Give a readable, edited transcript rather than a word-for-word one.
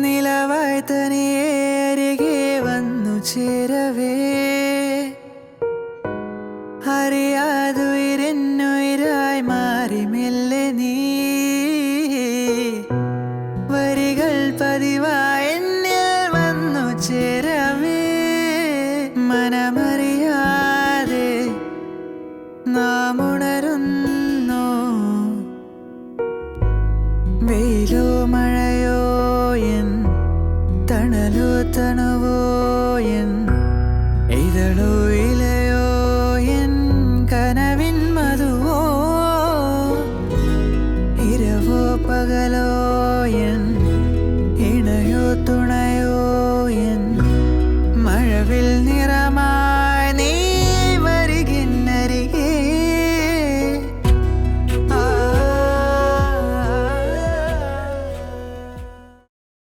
നിലവായി തനിയേരികെ വന്നു ചേരവേ അറിയാതുയരെന്നുയരായി മാറി മെല്ലെ നീ വരികൾ പതിവായി എന്നിൽ വന്നു ചേരവേ മനമറിയാതെ നാം ഉണരുന്നു വെയിലോ മഴയോ എൻ തണലോ തണുവോ എൻ ഇതളോ ഇലയോ എൻ കനവിൻ മധുവോ ഇരവോ പകലോ എൻ ഇണയോ തുണയോ എൻ മഴവിൽ